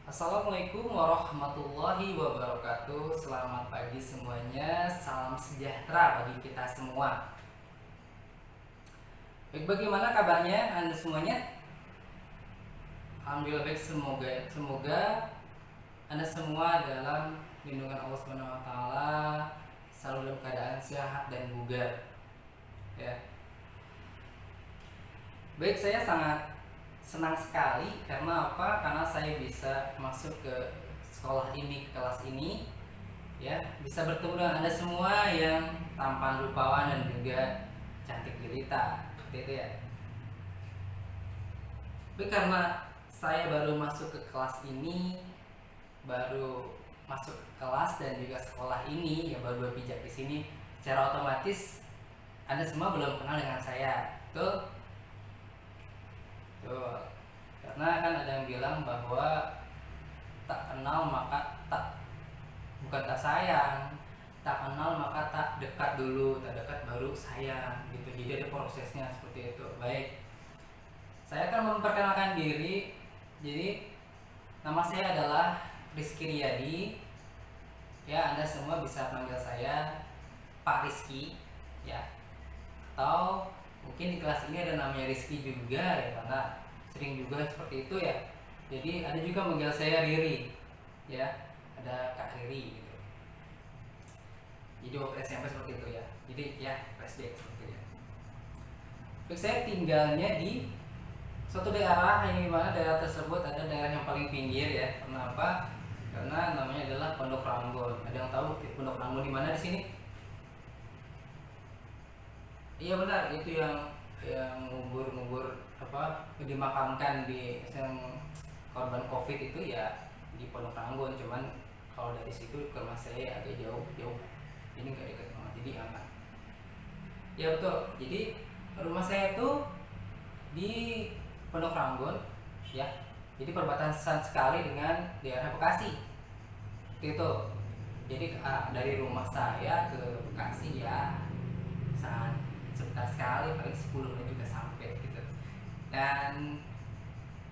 Assalamualaikum warahmatullahi wabarakatuh. Selamat pagi semuanya. Salam sejahtera bagi kita semua. Baik, bagaimana kabarnya Anda semuanya? Alhamdulillah baik. Semoga Anda semua dalam lindungan Allah Subhanahu wa taala, selalu dalam keadaan sehat dan bugar. Ya. Baik, saya sangat senang sekali karena apa? Karena saya bisa masuk ke sekolah ini, ke kelas ini, ya, bisa bertemu dengan Anda semua yang tampan rupawan dan juga cantik jelita, seperti itu ya. Tapi karena saya baru masuk ke kelas ini, baru masuk ke kelas dan juga sekolah ini, ya baru berpijak di sini, secara otomatis Anda semua belum kenal dengan saya, betul? Tuh, karena kan ada yang bilang bahwa tak kenal maka bukan tak sayang, tak kenal maka tak dekat dulu, tak dekat baru sayang, gitu. Jadi ada prosesnya seperti itu. Baik, saya akan memperkenalkan diri. Jadi nama saya adalah Rizky Riyadi. Ya, Anda semua bisa panggil saya Pak Rizky, ya. Atau mungkin di kelas ini ada namanya Rizky juga ya, karena sering juga seperti itu ya. Jadi ada juga manggil saya Riri, ya, ada Kak Riri gitu. Jadi waktu SMP seperti itu ya. Jadi ya flashback seperti itu ya. Baik, saya tinggalnya di suatu daerah yang dimana daerah tersebut ada daerah yang paling pinggir ya. Kenapa? Karena namanya adalah Pondok Ranggon. Ada yang tahu Pondok Ranggon di mana di sini? Iya benar, itu yang ngubur apa, dimakamkan di yang korban Covid itu ya di Pondok Ranggon. Cuman kalau dari situ ke rumah saya agak jauh. Ini nggak dekat banget, jadi aman. Ya betul. Jadi rumah saya itu di Pondok Ranggon, ya. Jadi perbatasan sekali dengan daerah Bekasi. Itu. Jadi dari rumah saya ke Bekasi ya sangat sebentar sekali, paling 10 menit juga sampai gitu. Dan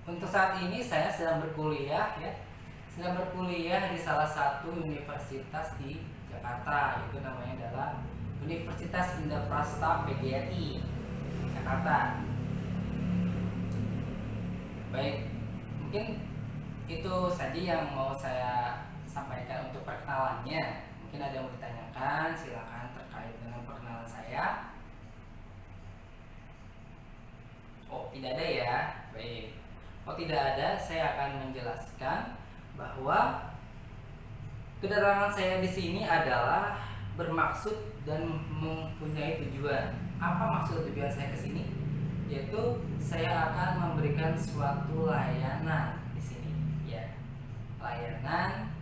untuk saat ini saya sedang berkuliah ya. Sedang berkuliah di salah satu universitas di Jakarta, itu namanya adalah Universitas Indarprasta PGRI Jakarta. Baik, mungkin itu saja yang mau saya sampaikan untuk perkenalannya. Mungkin ada yang mau ditanyakan, silakan terkait dengan perkenalan saya. Oh, tidak ada ya. Baik. Oh, tidak ada, saya akan menjelaskan bahwa kedatangan saya di sini adalah bermaksud dan mempunyai tujuan. Apa maksud tujuan saya ke sini? Yaitu saya akan memberikan suatu layanan di sini, ya. Layanan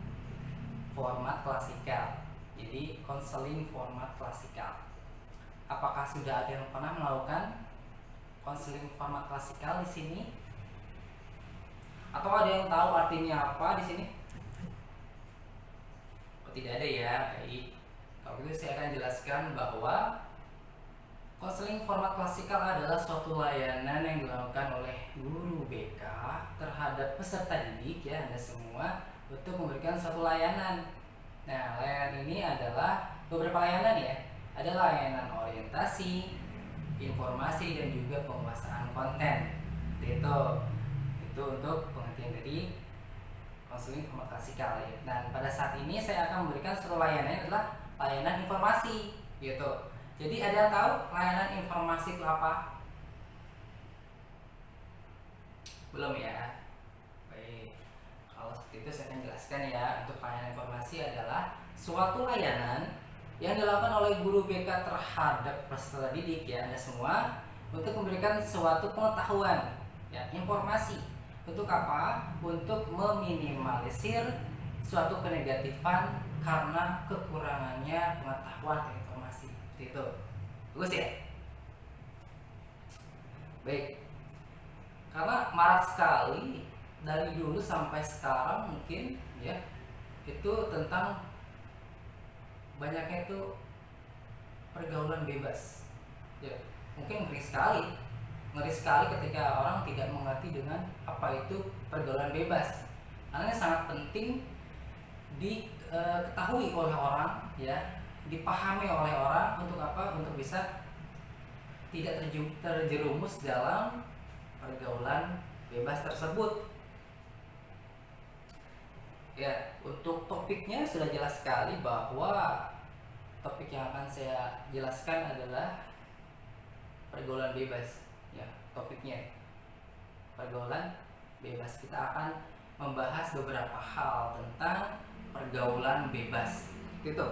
format klasikal. Jadi konseling format klasikal. Apakah sudah ada yang pernah melakukan konseling format klasikal di sini? Atau ada yang tahu artinya apa di sini? Oh, tidak ada ya. Baik. Kalau gitu saya akan jelaskan bahwa konseling format klasikal adalah suatu layanan yang dilakukan oleh guru BK terhadap peserta didik ya, Anda semua, untuk memberikan suatu layanan. Nah, layanan ini adalah beberapa layanan ya. Ada layanan orientasi, informasi, dan juga penguasaan konten. Itu untuk pengertian dari konseling format klasikal ya. Dan pada saat ini saya akan memberikan suatu layanan adalah layanan informasi gitu. Jadi ada yang tahu layanan informasi itu apa? Belum ya? Baik. Kalau seperti itu saya akan jelaskan ya. Untuk layanan informasi adalah suatu layanan yang dilakukan oleh guru BK terhadap peserta didik ya, Anda semua, untuk memberikan suatu pengetahuan ya, informasi. Untuk apa? Untuk meminimalisir suatu kenegatifan karena kekurangannya pengetahuan dan informasi. Seperti itu. Bagus ya? Baik. Karena marak sekali dari dulu sampai sekarang mungkin ya, itu tentang banyaknya itu pergaulan bebas ya. Mungkin ngeri sekali ketika orang tidak mengerti dengan apa itu pergaulan bebas. karena ini sangat penting diketahui oleh orang, ya, dipahami oleh orang. Untuk apa? Untuk bisa tidak terjerumus dalam pergaulan bebas tersebut. Ya, untuk topiknya sudah jelas sekali bahwa topik yang akan saya jelaskan adalah pergaulan bebas. Ya, topiknya pergaulan bebas. Kita akan membahas beberapa hal tentang pergaulan bebas. Gitu.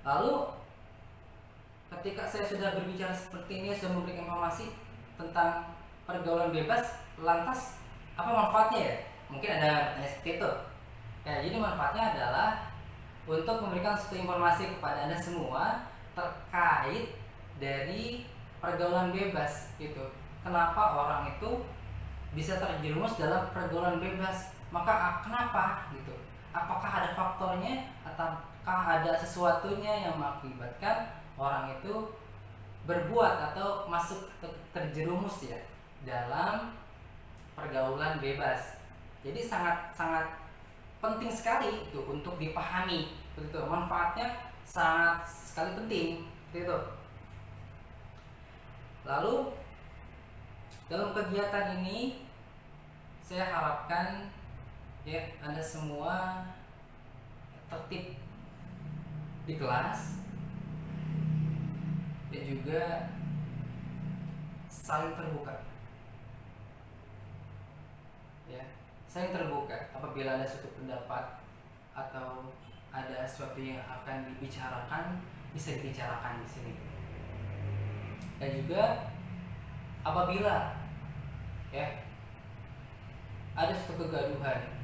Lalu ketika saya sudah berbicara seperti ini, sudah memberikan informasi tentang pergaulan bebas, lantas apa manfaatnya ya? Mungkin ada pertanyaan seperti itu. Ya, jadi manfaatnya adalah untuk memberikan suatu informasi kepada Anda semua terkait dari pergaulan bebas gitu. Kenapa orang itu bisa terjerumus dalam pergaulan bebas? Maka kenapa gitu? Apakah ada faktornya ataukah ada sesuatunya yang mengakibatkan orang itu berbuat atau masuk terjerumus ya dalam pergaulan bebas? Jadi sangat penting sekali itu untuk dipahami, begitu. Manfaatnya sangat sekali penting, gitu. Lalu dalam kegiatan ini saya harapkan ya Anda semua tertib di kelas dan juga saling terbuka. Ya, saling terbuka. Apabila ada suatu pendapat atau ada sesuatu yang akan dibicarakan, bisa dibicarakan di sini. Dan juga apabila ya ada suatu kegaduhan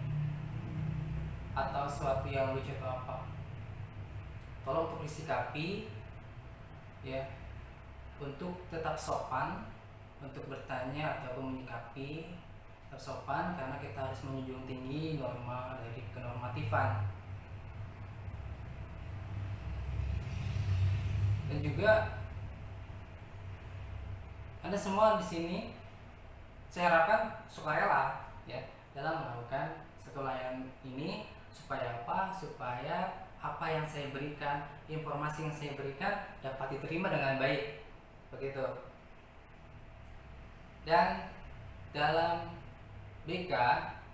atau sesuatu yang lucu atau apa, tolong untuk disikapi ya, untuk tetap sopan, untuk bertanya ataupun menyikapi tersopan, karena kita harus menjunjung tinggi norma dari kenormatifan. Dan juga Anda semua di sini saya harapkan sukarela ya dalam melakukan satu layanan ini. Supaya apa? Supaya apa yang saya berikan, informasi yang saya berikan dapat diterima dengan baik, begitu. Dan dalam BK,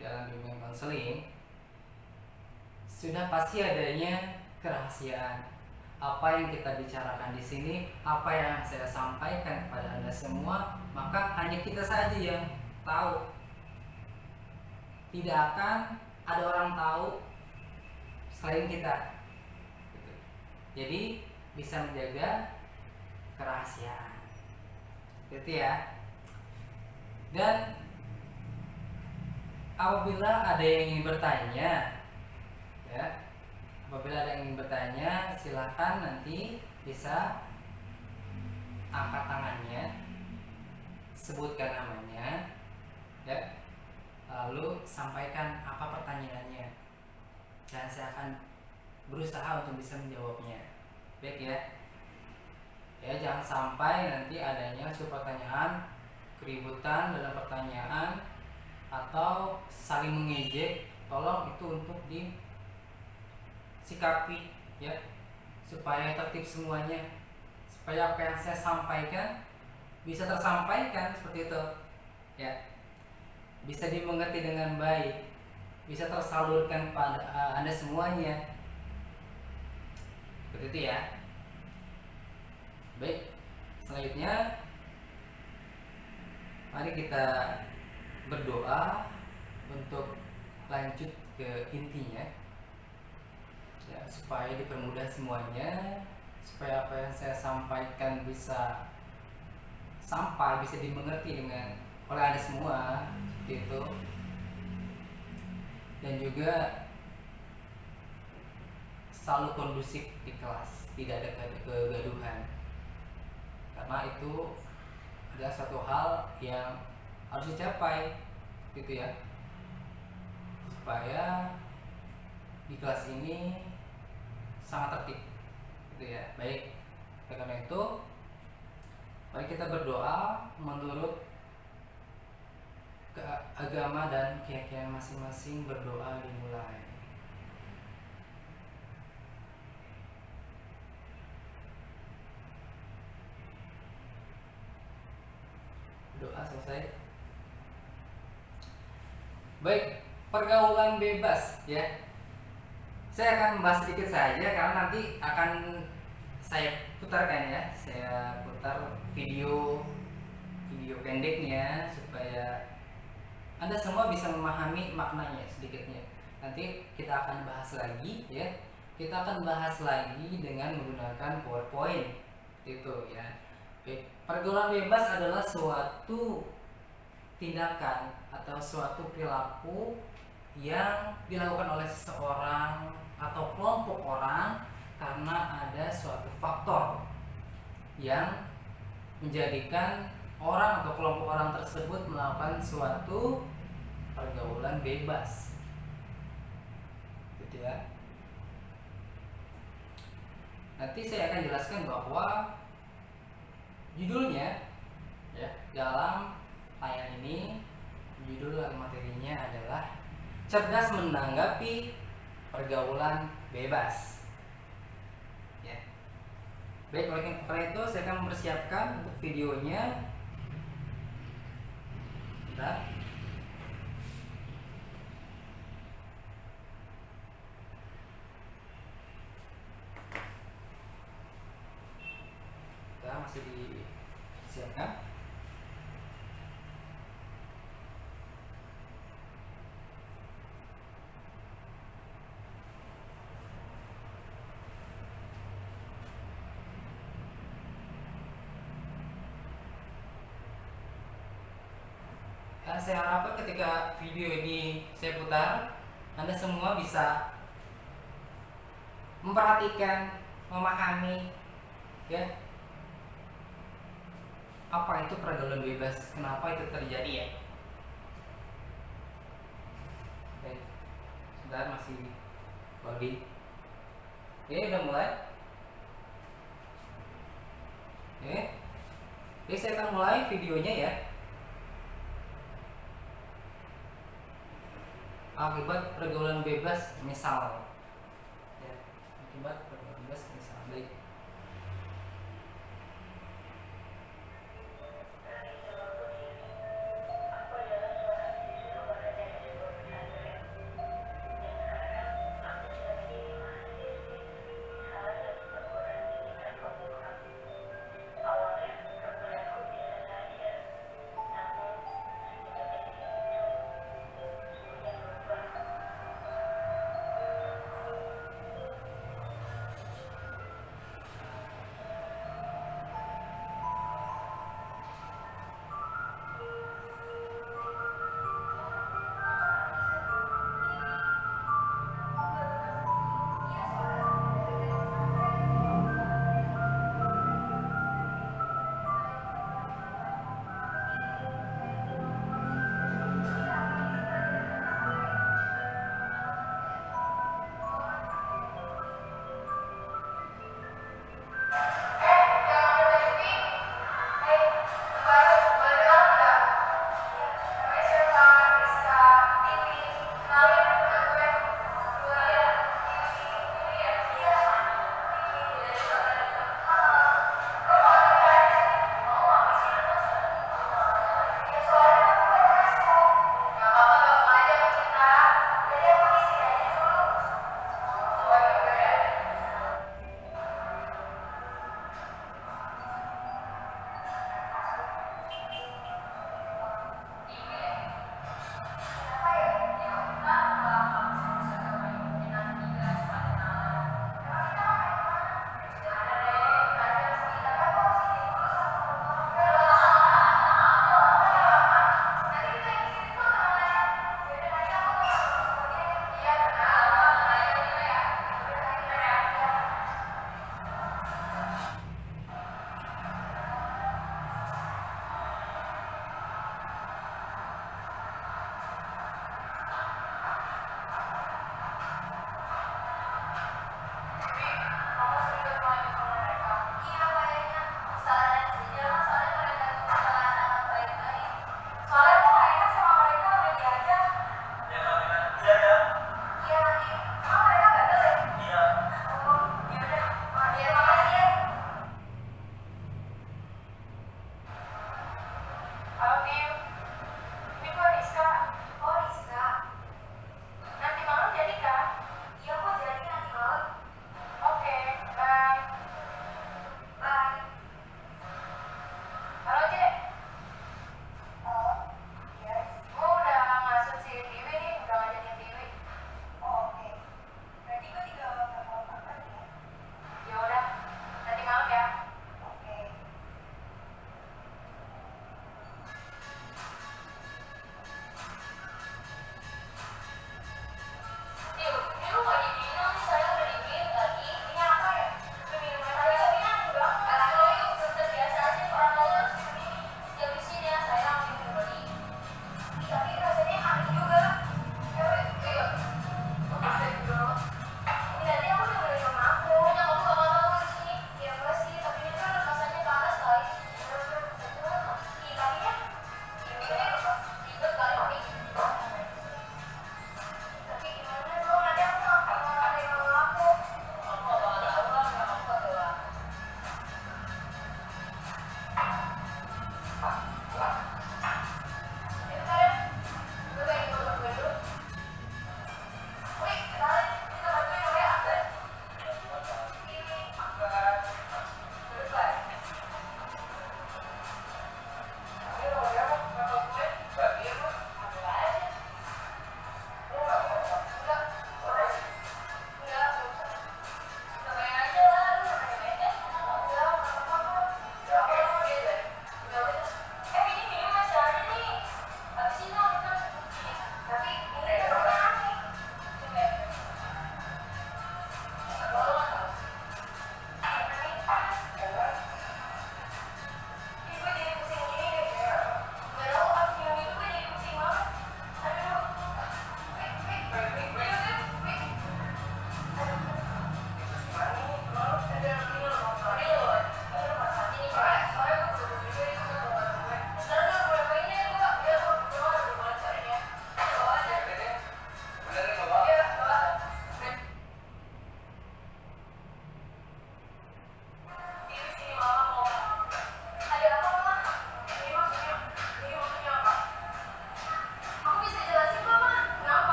dalam bimbingan konseling, sudah pasti adanya kerahasiaan. Apa yang kita bicarakan di sini, apa yang saya sampaikan kepada Anda semua, maka hanya kita saja yang tahu. Tidak akan ada orang tahu selain kita. Jadi bisa menjaga kerahasiaan, gitu ya. Dan apabila ada yang ingin bertanya, ya, apabila ada yang ingin bertanya, silakan nanti bisa angkat tangannya, sebutkan namanya, ya, lalu sampaikan apa pertanyaannya, dan saya akan berusaha untuk bisa menjawabnya. Baik ya. Ya, jangan sampai nanti adanya suatu pertanyaan, keributan dalam pertanyaan, atau saling mengejek. Tolong itu untuk disikapi ya, supaya tertib semuanya, supaya apa yang saya sampaikan bisa tersampaikan seperti itu ya, bisa dimengerti dengan baik, bisa tersalurkan pada Anda semuanya, seperti itu ya. Baik, selanjutnya mari kita berdoa untuk lanjut ke intinya ya, supaya dipermudah semuanya, supaya apa yang saya sampaikan bisa sampai, bisa dimengerti dengan oleh Anda semua gitu. Dan juga selalu kondusif di kelas, tidak ada kegaduhan, karena itu adalah satu hal yang harus dicapai gitu ya, supaya di kelas ini sangat tertib gitu ya. Baik, karena itu mari kita berdoa menurut agama dan keyakinan masing-masing, berdoa dimulai. Doa selesai. Baik, pergaulan bebas ya. Saya akan membahas sedikit saja karena nanti akan saya putarkan ya. Saya putar video pendeknya supaya Anda semua bisa memahami maknanya sedikitnya. Nanti kita akan bahas lagi ya. Kita akan bahas lagi dengan menggunakan PowerPoint itu ya. Oke. Pergaulan bebas adalah suatu tindakan atau suatu perilaku yang dilakukan oleh seseorang atau kelompok orang karena ada suatu faktor yang menjadikan orang atau kelompok orang tersebut melakukan suatu pergaulan bebas, gitu ya. Nanti saya akan jelaskan bahwa judulnya ya dalam layar ini, judul materinya adalah cerdas menanggapi pergaulan bebas. Ya. Baik, oleh itu saya akan mempersiapkan untuk videonya. Bentar. Kita masih disiapkan. Saya harapkan ketika video ini saya putar, Anda semua bisa memperhatikan, memahami ya apa itu pergaulan bebas, kenapa itu terjadi ya. Oke, sebentar masih loading. Oke, udah mulai. Oke, saya akan mulai videonya ya. Akibat pergaulan bebas misal ya, akibat pergaulan bebas misal. Baik.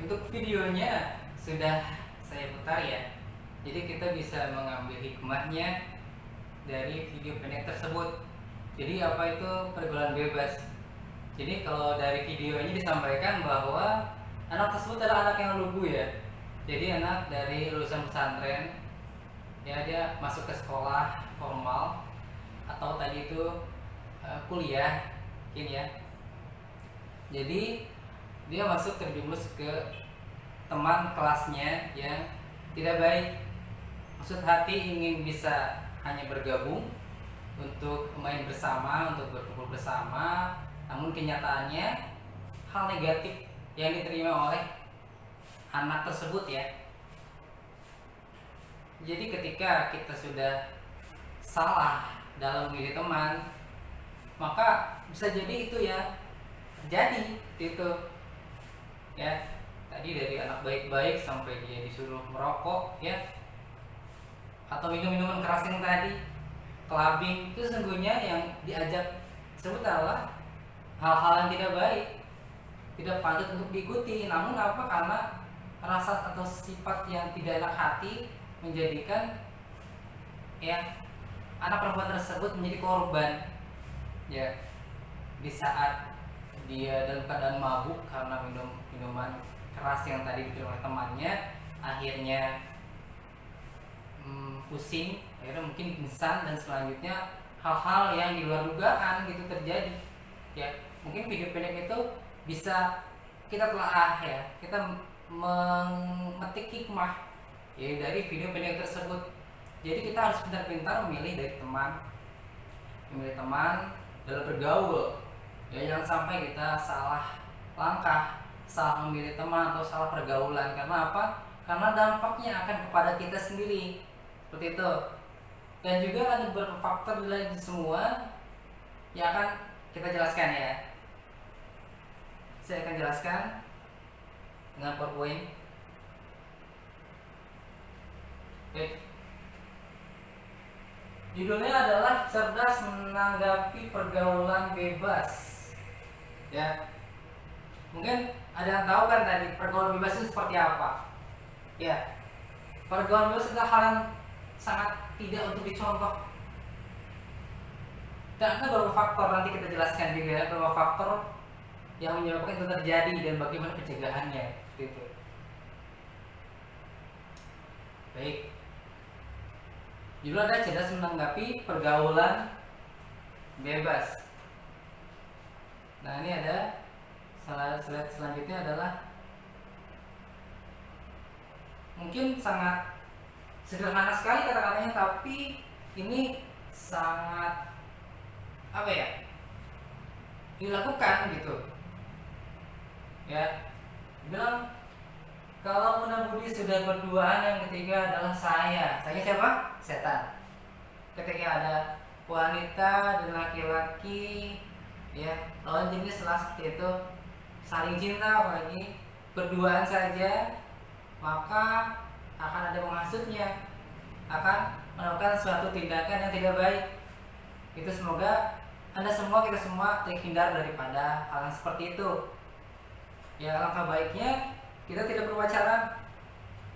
Untuk videonya sudah saya putar ya. Jadi kita bisa mengambil hikmahnya dari video pendek tersebut. Jadi apa itu pergaulan bebas? Jadi kalau dari video ini disampaikan bahwa anak tersebut adalah anak yang lugu ya. Jadi anak dari lulusan pesantren, ya dia masuk ke sekolah formal atau tadi itu kuliah, mungkin ya. Jadi dia masuk terjerumus ke teman kelasnya yang tidak baik. Maksud hati ingin bisa hanya bergabung untuk main bersama, untuk berkumpul bersama, namun kenyataannya hal negatif yang diterima oleh anak tersebut ya. Jadi ketika kita sudah salah dalam memilih teman, maka bisa jadi itu ya terjadi itu ya. Tadi dari anak baik-baik sampai dia disuruh merokok ya, atau minum-minuman keras yang tadi, clubbing, itu sesungguhnya yang diajak tersebut adalah hal-hal yang tidak baik, tidak patut untuk diikuti. Namun apa, karena rasa atau sifat yang tidak enak hati menjadikan ya anak perempuan tersebut menjadi korban ya. Di saat dia dalam keadaan mabuk karena minum minuman keras yang tadi diberikan oleh temannya, akhirnya pusing, akhirnya mungkin pingsan, dan selanjutnya hal-hal yang di luar dugaan gitu terjadi ya. Mungkin video pendek itu bisa kita telaah ya, kita memetik hikmah ya dari video pendek tersebut. Jadi kita harus pintar-pintar memilih teman dalam bergaul ya. Jangan sampai kita salah langkah, salah memilih teman atau salah pergaulan. Karena apa? Karena dampaknya akan kepada kita sendiri, seperti itu. Dan juga ada beberapa faktor di lain semua yang akan kita jelaskan ya. Saya akan jelaskan dengan PowerPoint. Oke. Judulnya adalah cerdas menanggapi pergaulan bebas ya. Mungkin ada yang tahu kan tadi pergaulan bebas itu seperti apa ya. Pergaulan bebas adalah hal yang sangat tidak untuk dicontoh, dan ada beberapa faktor, nanti kita jelaskan juga ya, beberapa faktor yang menyebabkan itu terjadi dan bagaimana pencegahannya gitu. Baik, judul ada cerdas menanggapi pergaulan bebas. Nah, ini ada slide selanjutnya adalah mungkin sangat sederhana sekali kata-katanya, tapi ini sangat apa ya, dilakukan gitu ya. Bilang kalau Muna Budi sudah berduaan, yang ketiga adalah saya siapa? Setan. Ketika ada wanita dan laki-laki ya, lawan jenis lah seperti itu, saling cinta apalagi berduaan saja, maka akan ada menghasutnya, akan melakukan suatu tindakan yang tidak baik. Itu semoga Anda semua, kita semua terhindar daripada hal yang seperti itu ya. Langkah baiknya kita tidak berpacaran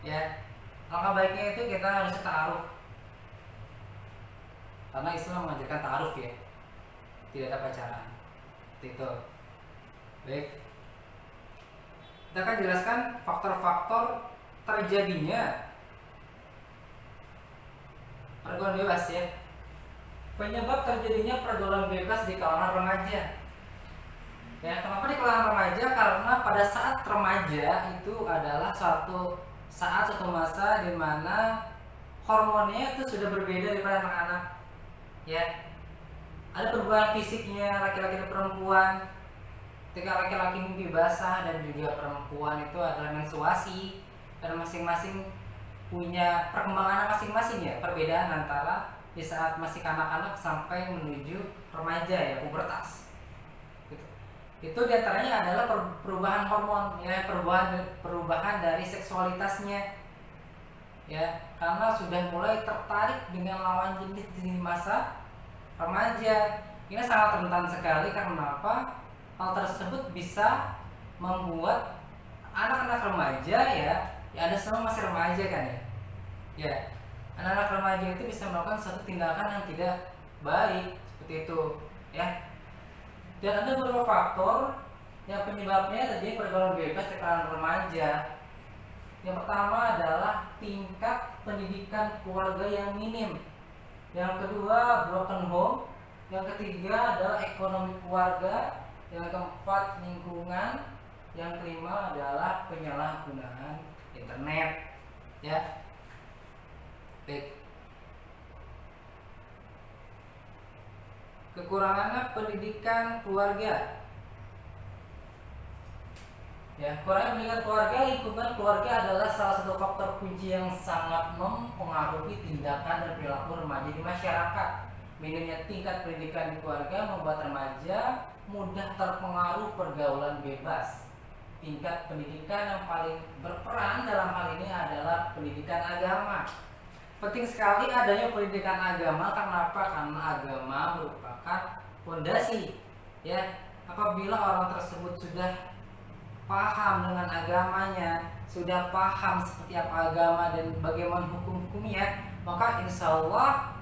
ya. Langkah baiknya itu kita harus ta'aruf, karena Islam mengajarkan ta'aruf ya, tidak ada pacaran itu. Baik, kita akan jelaskan faktor-faktor terjadinya pergaulan bebas ya. Penyebab terjadinya pergaulan bebas di kalangan remaja ya. Kenapa di kalangan remaja? Karena pada saat remaja itu adalah suatu masa di mana hormonnya itu sudah berbeda daripada anak-anak ya. Ada perubahan fisiknya laki-laki dan perempuan. Ketika laki-laki mimpi basah dan juga perempuan itu adalah menstruasi, dan masing-masing punya perkembangan masing-masing ya. Perbedaan antara di saat masih kanak-kanak sampai menuju remaja ya, pubertas gitu. Itu diantaranya adalah perubahan hormon ya, perubahan dari seksualitasnya ya, karena sudah mulai tertarik dengan lawan jenis di masa remaja. Ini sangat rentan sekali. Karena apa? Hal tersebut bisa membuat anak-anak remaja ya ada semua masih remaja kan ya anak-anak remaja itu bisa melakukan satu tindakan yang tidak baik seperti itu ya. Dan ada beberapa faktor yang penyebabnya terjadi pergaulan bebas di kalangan remaja. Yang pertama adalah tingkat pendidikan keluarga yang minim. Yang kedua broken home. Yang ketiga adalah ekonomi keluarga. Yang keempat lingkungan. Yang kelima adalah penyalahgunaan internet ya. Baik. Kekurangannya pendidikan keluarga ya. Kurangnya pendidikan keluarga, lingkungan keluarga adalah salah satu faktor kunci yang sangat mempengaruhi tindakan dan perilaku remaja di masyarakat. Minimnya tingkat pendidikan di keluarga membuat remaja mudah terpengaruh pergaulan bebas. Tingkat pendidikan yang paling berperan dalam hal ini adalah pendidikan agama. Penting sekali adanya pendidikan agama. Kenapa? Karena agama merupakan fondasi ya. Apabila orang tersebut sudah paham dengan agamanya, sudah paham seperti apa agama dan bagaimana hukum-hukumnya, maka insya Allah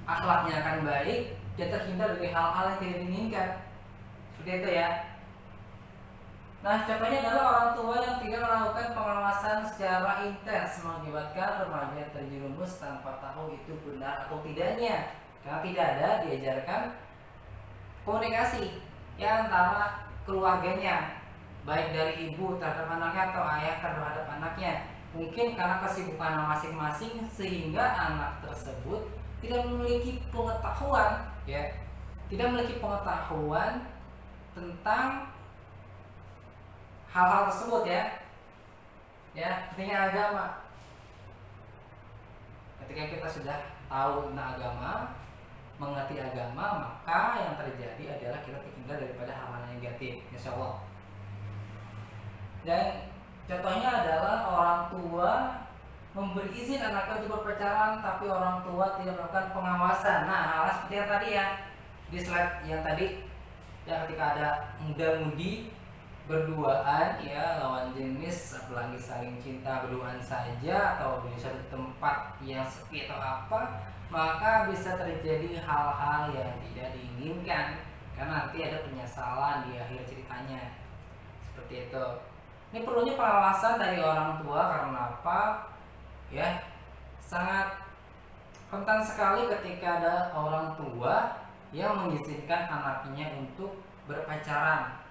akhlaknya akan baik dan terhindar dari hal-hal yang tidak diinginkan. Seperti itu ya. Nah, contohnya adalah orang tua yang tidak melakukan pengawasan secara intens mengakibatkan remaja terjerumus tanpa tahu itu benar atau tidaknya, karena tidak ada diajarkan komunikasi ya antara keluarganya, baik dari ibu terhadap anaknya atau ayah terhadap anaknya. Mungkin karena kesibukan masing-masing sehingga anak tersebut tidak memiliki pengetahuan ya, tidak memiliki pengetahuan tentang hal-hal tersebut ya. Pentingnya agama. Ketika kita sudah tahu tentang agama, mengerti agama, maka yang terjadi adalah kita terhindar daripada hal-hal negatif, insya Allah. Dan contohnya adalah orang tua memberi izin anaknya untuk berpacaran, tapi orang tua tidak melakukan pengawasan. Nah, hal seperti yang tadi ya, di slide yang tadi ya, ketika ada muda-mudi berduaan ya, lawan jenis, apalagi saling cinta berduaan saja atau di satu tempat yang sepi atau apa, maka bisa terjadi hal-hal yang tidak diinginkan karena nanti ada penyesalan di akhir ceritanya. Seperti itu. Ini perlunya pengawasan dari orang tua. Karena apa? Ya, sangat rentan sekali ketika ada orang tua yang mengizinkan anaknya untuk berpacaran.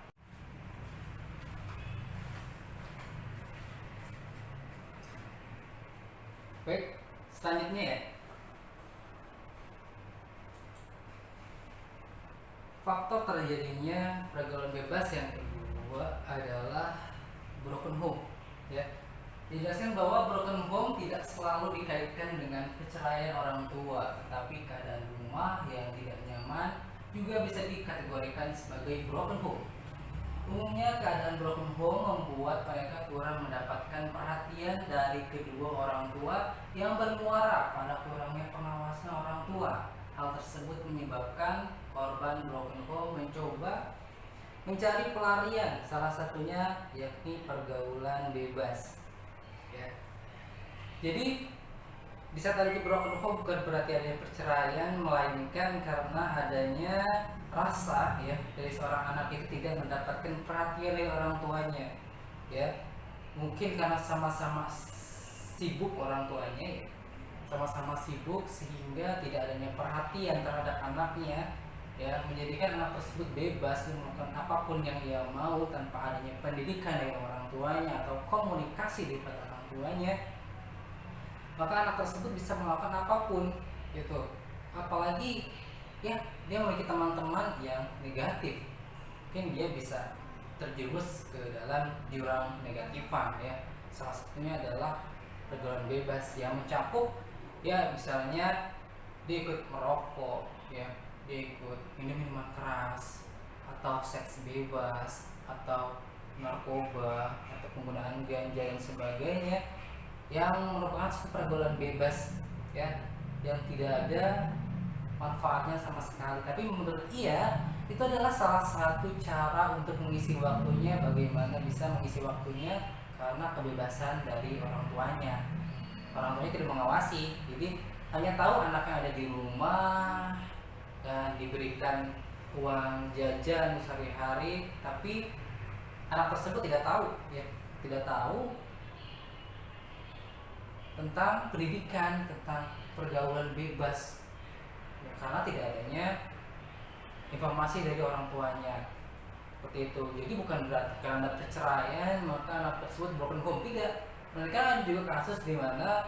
Baik, selanjutnya ya, faktor terjadinya pergaulan bebas yang kedua adalah broken home ya. Dijelaskan bahwa broken home tidak selalu dikaitkan dengan perceraian orang tua, tetapi keadaan rumah yang tidak nyaman juga bisa dikategorikan sebagai broken home. Umumnya keadaan broken home membuat mereka kurang mendapatkan perhatian dari kedua orang tua yang bermuara pada kurangnya pengawasan orang tua. Hal tersebut menyebabkan korban broken home mencoba mencari pelarian, salah satunya yakni pergaulan bebas. Ya. Jadi di saat ada broken home bukan berarti adanya perceraian, melainkan karena adanya rasa ya dari seorang anak itu tidak mendapatkan perhatian dari orang tuanya ya. Mungkin karena sama-sama sibuk orang tuanya ya, sama-sama sibuk sehingga tidak adanya perhatian terhadap anaknya ya, menjadikan anak tersebut bebas melakukan apapun yang ia mau tanpa adanya pendidikan dari orang tuanya atau komunikasi dari orang tuanya. Maka anak tersebut bisa melakukan apapun gitu. Apalagi ya dia memiliki teman-teman yang negatif, mungkin dia bisa terjerumus ke dalam jurang negatifan ya. Salah satunya adalah pergaulan bebas yang mencakup ya, misalnya dia ikut merokok ya, dia ikut minum minuman keras atau seks bebas atau narkoba atau penggunaan ganja dan sebagainya, yang merupakan pergaulan bebas ya, yang tidak ada manfaatnya sama sekali. Tapi menurut ia itu adalah salah satu cara untuk mengisi waktunya. Bagaimana bisa mengisi waktunya? Karena kebebasan dari orang tuanya. Orang tuanya tidak mengawasi, jadi hanya tahu anaknya ada di rumah dan diberikan uang jajan sehari-hari, tapi anak tersebut tidak tahu, ya, tidak tahu tentang pendidikan, tentang pergaulan bebas, ya, karena tidak adanya informasi dari orang tuanya. Seperti itu. Jadi bukan berarti karena perceraian maka anak tersebut broken home, tidak. Mereka ada juga kasus di mana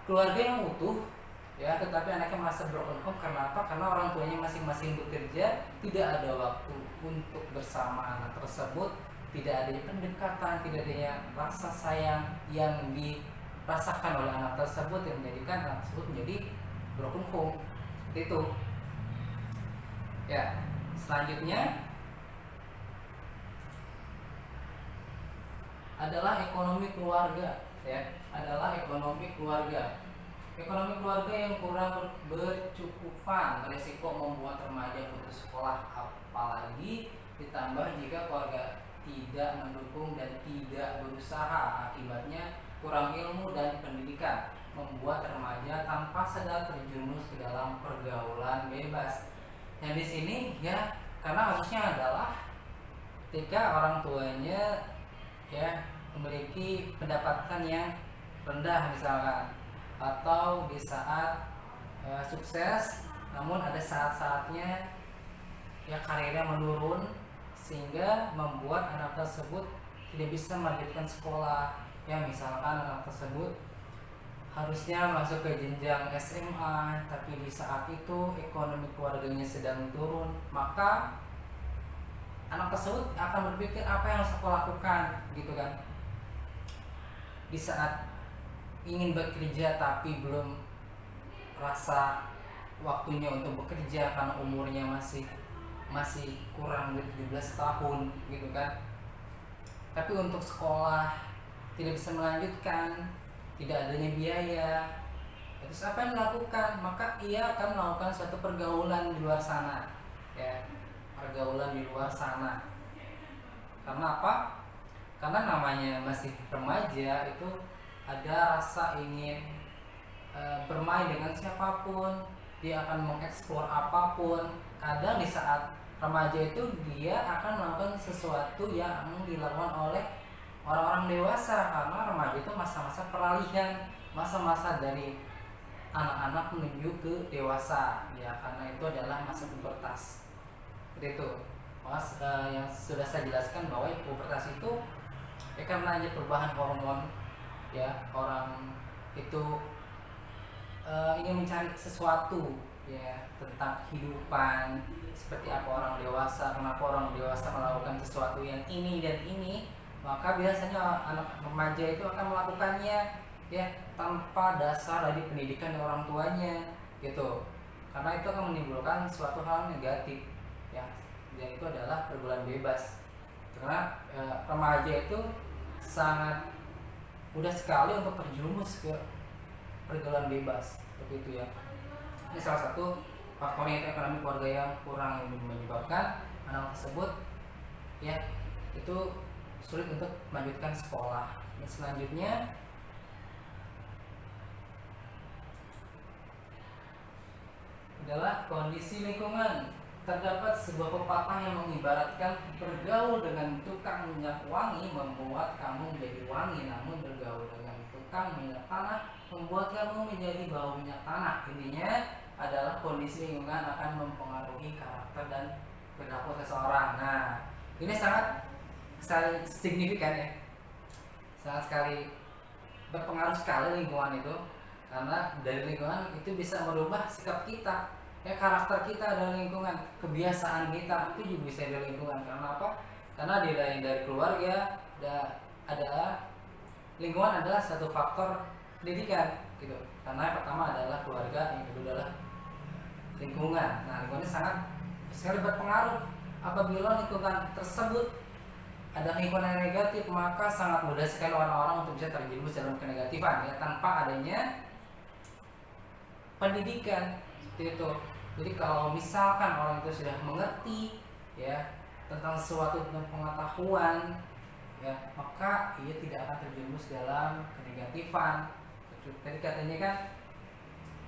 keluarga yang utuh, ya, tetapi anaknya merasa broken home. Karena apa? Karena orang tuanya masing-masing bekerja, tidak ada waktu untuk bersama anak tersebut, tidak adanya pendekatan, tidak adanya rasa sayang yang dirasakan oleh anak tersebut, yang menjadikan anak tersebut menjadi broken home. Seperti itu. Ya, selanjutnya adalah ekonomi keluarga, ya, adalah ekonomi keluarga. Ekonomi keluarga yang kurang bercukupan beresiko membuat remaja putus sekolah, apalagi ditambah jika keluarga tidak mendukung dan tidak berusaha. Akibatnya kurang ilmu dan pendidikan membuat remaja tanpa sadar terjerumus ke dalam pergaulan bebas. Yang di sini, ya, karena harusnya adalah ketika orang tuanya, ya, memiliki pendapatan yang rendah misalkan, atau di saat sukses namun ada saat-saatnya, ya, karirnya menurun sehingga membuat anak tersebut tidak bisa melanjutkan sekolah. Ya, misalkan anak tersebut harusnya masuk ke jenjang SMA, tapi di saat itu ekonomi keluarganya sedang turun, maka anak tersebut akan berpikir apa yang harus aku lakukan, gitu kan. Di saat ingin bekerja tapi belum rasa waktunya untuk bekerja karena umurnya masih kurang dari 17 tahun, gitu kan. Tapi untuk sekolah tidak bisa melanjutkan, tidak adanya biaya. Terus apa yang dilakukan? Maka ia akan melakukan suatu pergaulan di luar sana, ya, pergaulan di luar sana. Karena apa? Karena namanya masih remaja, itu ada rasa ingin bermain dengan siapapun, dia akan mengeksplor apapun. Kadang di saat remaja itu dia akan melakukan sesuatu yang dilakukan oleh orang-orang dewasa, karena remaja itu masa-masa peralihan, masa-masa dari anak-anak menuju ke dewasa, ya, karena itu adalah masa pubertas. Seperti itu. Mas, yang sudah saya jelaskan bahwa pubertas itu, ya, karena aja perubahan hormon, ya, orang itu ingin mencari sesuatu, ya, tentang kehidupan, seperti apa orang dewasa, kenapa orang dewasa melakukan sesuatu yang ini dan ini, maka biasanya anak remaja itu akan melakukannya, ya, tanpa dasar dari pendidikan orang tuanya, gitu. Karena itu akan menimbulkan suatu hal negatif, ya, dan itu adalah pergaulan bebas. Karena remaja itu sangat mudah sekali untuk terjerumus ke pergaulan bebas, seperti itu, ya. Ini salah satu faktornya, ekonomi keluarga yang kurang, yang menyebabkan anak tersebut, ya, itu sulit untuk melanjutkan sekolah. Ini selanjutnya adalah kondisi lingkungan. Terdapat sebuah pepatah yang mengibaratkan bergaul dengan tukang minyak wangi membuat kamu menjadi wangi, namun bergaul dengan tukang minyak tanah membuat kamu menjadi bau minyak tanah. Intinya adalah kondisi lingkungan akan mempengaruhi karakter dan perilaku seseorang. Nah, ini sangat signifikan, ya, sangat sekali berpengaruh sekali lingkungan itu, karena dari lingkungan itu bisa merubah sikap kita, ya, karakter kita dari lingkungan, kebiasaan kita itu juga bisa dari lingkungan. Karena apa? Karena dari keluarga, adalah lingkungan adalah satu faktor pendidikan, gitu. Karena yang pertama adalah keluarga, yang kedua adalah lingkungan. Nah, lingkungan ini sangat sekali berpengaruh. Apabila lingkungan tersebut ada lingkungan yang negatif, maka sangat mudah sekali orang-orang untuk bisa terjerumus dalam kenegatifan, ya, tanpa adanya pendidikan, seperti itu. Jadi kalau misalkan orang itu sudah mengerti ya tentang sesuatu, tentang pengetahuan ya, maka ia tidak akan terjerumus dalam kenegatifan. Tadi katanya kan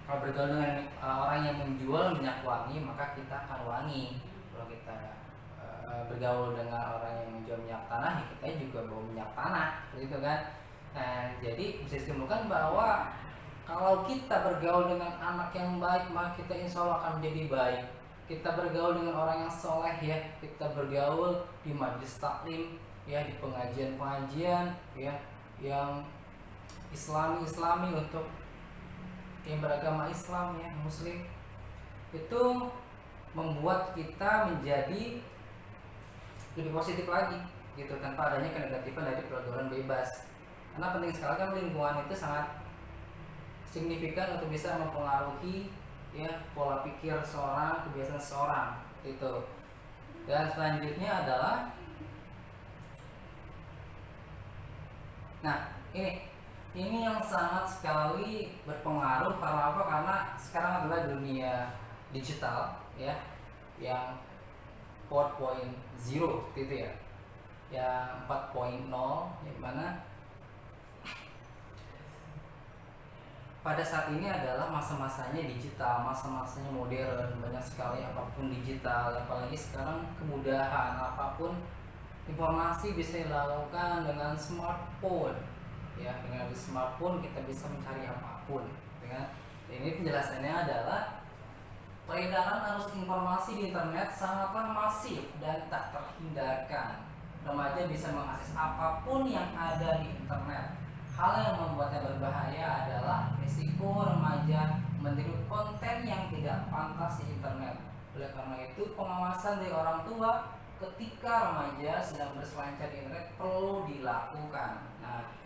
kalau bergaul dengan orang yang menjual minyak wangi, maka kita akan wangi. Kalau kita bergaul dengan orang yang menjual minyak tanah, ya kita juga bawa minyak tanah, begitu kan? Nah, jadi bisa disimpulkan bahwa kalau kita bergaul dengan anak yang baik, maka kita insya Allah akan menjadi baik. Kita bergaul dengan orang yang soleh ya, kita bergaul di majelis taklim ya, di pengajian-pengajian ya yang islami untuk yang beragama Islam ya, muslim, itu membuat kita menjadi lebih positif lagi gitu, tanpa adanya kenegatifan dari pergaulan bebas. Karena penting sekali kan lingkungan itu sangat signifikan untuk bisa mempengaruhi ya pola pikir seorang, kebiasaan seorang itu. Dan selanjutnya adalah, nah ini yang sangat sekali berpengaruh. Karena apa? Karena sekarang adalah dunia digital ya, yang 4.0 gitu ya, yang 4.0, yang mana pada saat ini adalah masa-masanya digital, masa-masanya modern, banyak sekali apapun digital. Apalagi sekarang kemudahan apapun informasi bisa dilakukan dengan smartphone ya, dengan smartphone kita bisa mencari apapun ya. Ini penjelasannya adalah peredaran arus informasi di internet sangatlah masif dan tak terhindarkan. Remaja bisa mengakses apapun yang ada di internet. Hal yang membuatnya berbahaya adalah risiko remaja meniru konten yang tidak pantas di internet. Oleh karena itu, pengawasan dari orang tua ketika remaja sedang berselancar di internet perlu dilakukan. Nah,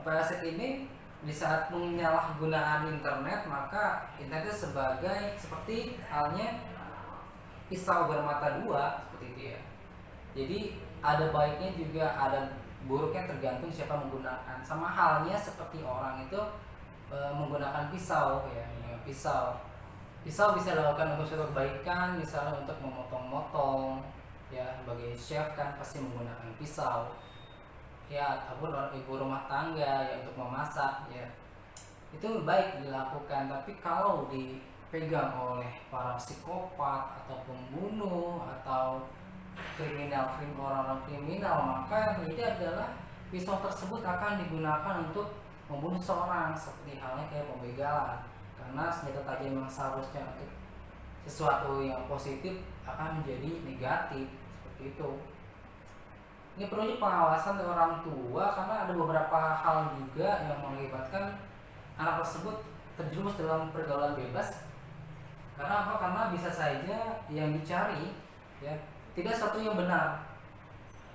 pada saat ini, di saat penyalahgunaan internet, maka internet seperti halnya pisau bermata dua, seperti itu ya. Jadi ada baiknya juga ada buruknya, tergantung siapa menggunakan. Sama halnya seperti orang itu menggunakan pisau ya. Pisau bisa dilakukan untuk suatu kebaikan, misalnya untuk memotong-motong ya, sebagai chef kan pasti menggunakan pisau ya, ataupun ibu rumah tangga ya untuk memasak ya, itu baik dilakukan. Tapi kalau dipegang oleh para psikopat atau pembunuh atau orang-orang kriminal, maka yang terjadi adalah pisau tersebut akan digunakan untuk membunuh seorang, seperti halnya kayak pembegalan. Karena senjata tajam yang seharusnya untuk sesuatu yang positif akan menjadi negatif, seperti itu. Ini perlu pengawasan dari orang tua, karena ada beberapa hal juga yang mengakibatkan anak tersebut terjerumus dalam pergaulan bebas. Karena apa? Karena bisa saja yang dicari ya tidak satu yang benar.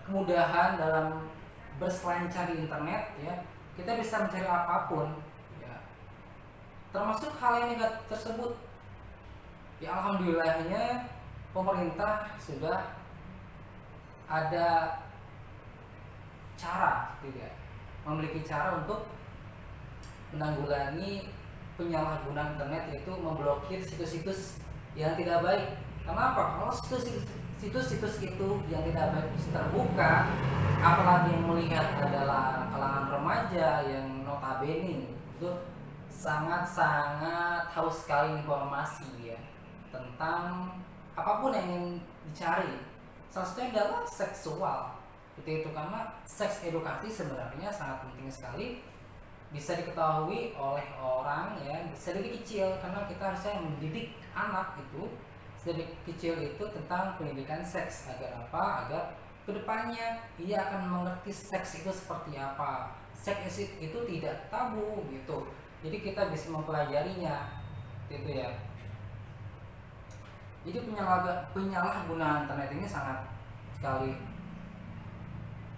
Kemudahan dalam berselancar di internet ya, kita bisa mencari apapun ya, termasuk hal yang negatif tersebut. Ya alhamdulillahnya pemerintah sudah ada cara tidak memiliki cara untuk menanggulangi penyalahgunaan internet, yaitu memblokir situs-situs yang tidak baik. Kenapa? Kalau situs-situs itu yang tidak baik bisa terbuka, apalagi yang melihat adalah kalangan remaja yang notabene itu sangat-sangat haus sekali informasi ya tentang apapun yang ingin dicari. Salah satunya adalah seksual. Itu karena seks edukasi sebenarnya sangat penting sekali, bisa diketahui oleh orang ya sedikit kecil, karena kita harusnya mendidik anak itu sedikit kecil itu tentang pendidikan seks. Agar apa? Agar kedepannya ia akan mengerti seks itu seperti apa. Seks itu tidak tabu gitu, jadi kita bisa mempelajarinya gitu ya. Jadi penyalahgunaan internet ini sangat sekali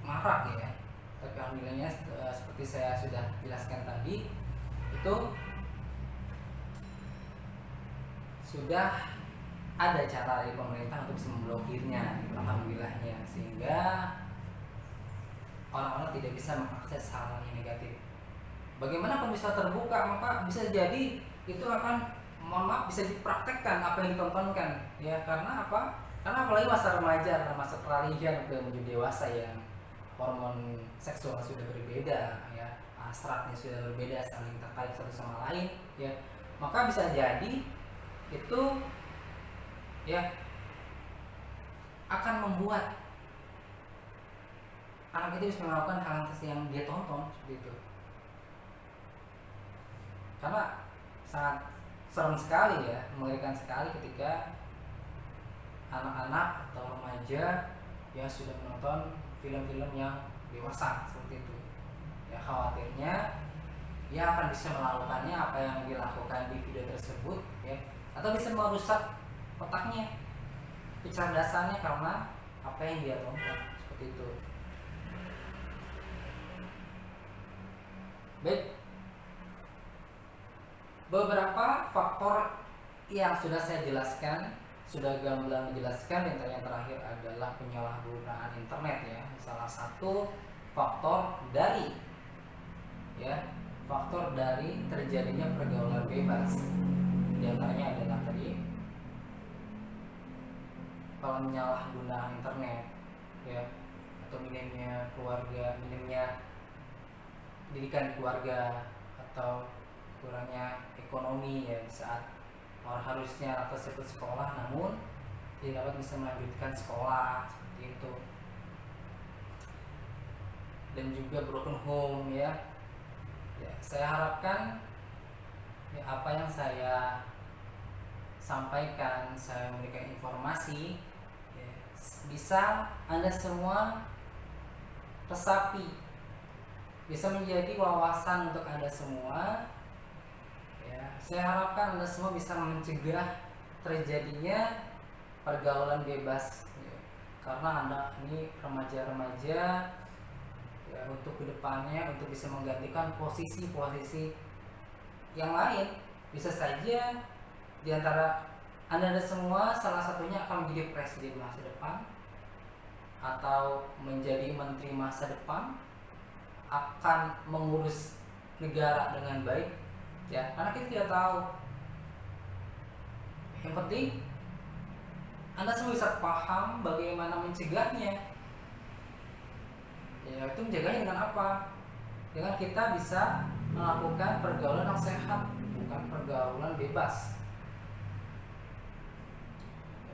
marak ya. Tapi alhamdulillahnya seperti saya sudah jelaskan tadi, itu sudah ada cara dari pemerintah untuk bisa memblokirnya, alhamdulillahnya, sehingga orang-orang tidak bisa mengakses hal yang negatif. Bagaimanapun bisa terbuka, maka bisa jadi itu akan mohon maaf bisa dipraktekkan apa yang ditontonkan ya. Karena apa? Karena apalagi masa remaja, masa peralihan ke menuju dewasa yang hormon seksual sudah berbeda ya, hasratnya sudah berbeda, saling tertarik satu sama lain ya, maka bisa jadi itu ya akan membuat anak itu bisa melakukan hal yang dia tonton seperti itu. Karena sangat serem sekali ya, mengerikan sekali ketika anak-anak atau remaja yang sudah menonton film-film yang dewasa seperti itu ya. Khawatirnya ia akan bisa melakukannya apa yang dilakukan di video tersebut ya, atau bisa merusak otaknya, kecerdasannya karena apa yang dia tonton seperti itu. Baik, beberapa faktor yang sudah saya jelaskan, sudah gamblang menjelaskan. Yang terakhir adalah penyalahgunaan internet ya, salah satu faktor dari terjadinya pergaulan bebas. Di antaranya adalah tadi penyalahgunaan internet ya, atau minimnya keluarga, minimnya pendidikan keluarga, atau kurangnya ekonomi ya, di saat orang harusnya anak tersebut sekolah namun tidak dapat bisa melanjutkan sekolah seperti itu. Dan juga broken home ya. Saya harapkan ya, apa yang saya sampaikan, saya memberikan informasi ya, bisa Anda semua resapi, bisa menjadi wawasan untuk Anda semua ya. Saya harapkan Anda semua bisa mencegah terjadinya pergaulan bebas ya. Karena Anda ini remaja-remaja ya, untuk kedepannya, untuk bisa menggantikan posisi-posisi yang lain, bisa saja di antara Anda semua salah satunya akan menjadi presiden masa depan, atau menjadi menteri masa depan, akan mengurus negara dengan baik ya. Karena kita tidak tahu. Yang penting Anda semua bisa paham bagaimana mencegahnya ya. Itu menjaganya dengan apa? Dengan kita bisa melakukan pergaulan yang sehat, bukan pergaulan bebas.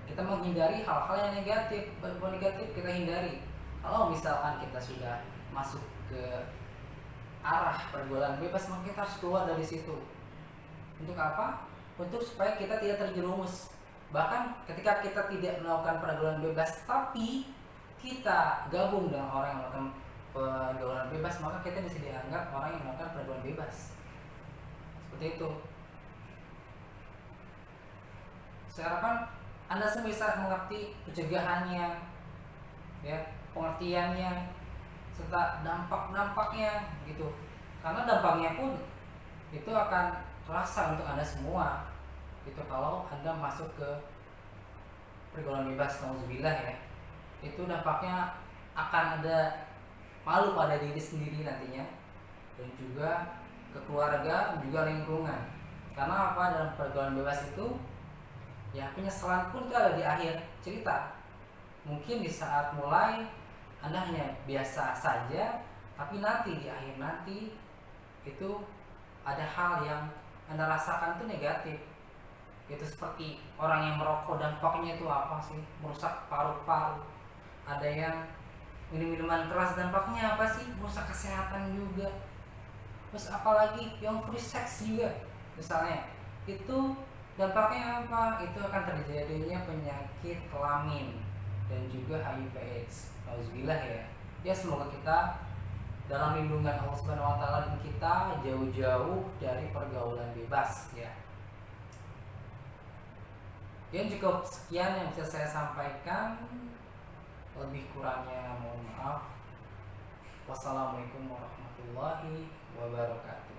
Kita menghindari hal-hal yang negatif. Berbau negatif kita hindari. Kalau misalkan kita sudah masuk ke arah pergaulan bebas, maka kita harus keluar dari situ. Untuk apa? Untuk supaya kita tidak terjerumus. Bahkan ketika kita tidak melakukan pergaulan bebas, tapi kita gabung dengan orang yang melakukan pergaulan bebas, maka kita bisa dianggap orang yang melakukan pergaulan bebas. Seperti itu. Saya harapkan Anda semua bisa mengerti pencegahannya ya, pengertiannya, serta dampak-dampaknya gitu. Karena dampaknya pun itu akan terasa untuk Anda semua gitu kalau Anda masuk ke pergaulan bebas, nauzubillah ya. Itu dampaknya akan ada malu pada diri sendiri nantinya, dan juga ke keluarga, juga lingkungan. Karena apa? Dalam pergaulan bebas itu ya penyesalan pun itu ada di akhir cerita. Mungkin di saat mulai Anda hanya biasa saja, tapi nanti di akhir nanti itu ada hal yang Anda rasakan itu negatif. Itu seperti orang yang merokok, dampaknya itu apa sih? Merusak paru-paru. Ada yang minum-minuman keras, dampaknya apa sih? Merusak kesehatan juga. Terus apalagi yang free sex juga misalnya, itu dampaknya apa? Itu akan terjadinya penyakit kelamin dan juga HIV/AIDS. Alhamdulillah ya. Ya semoga kita dalam lindungan Allah Subhanahu wa taala dan kita jauh-jauh dari pergaulan bebas ya. Yang cukup sekian yang bisa saya sampaikan. Lebih kurangnya mohon maaf. Wassalamualaikum warahmatullahi wabarakatuh.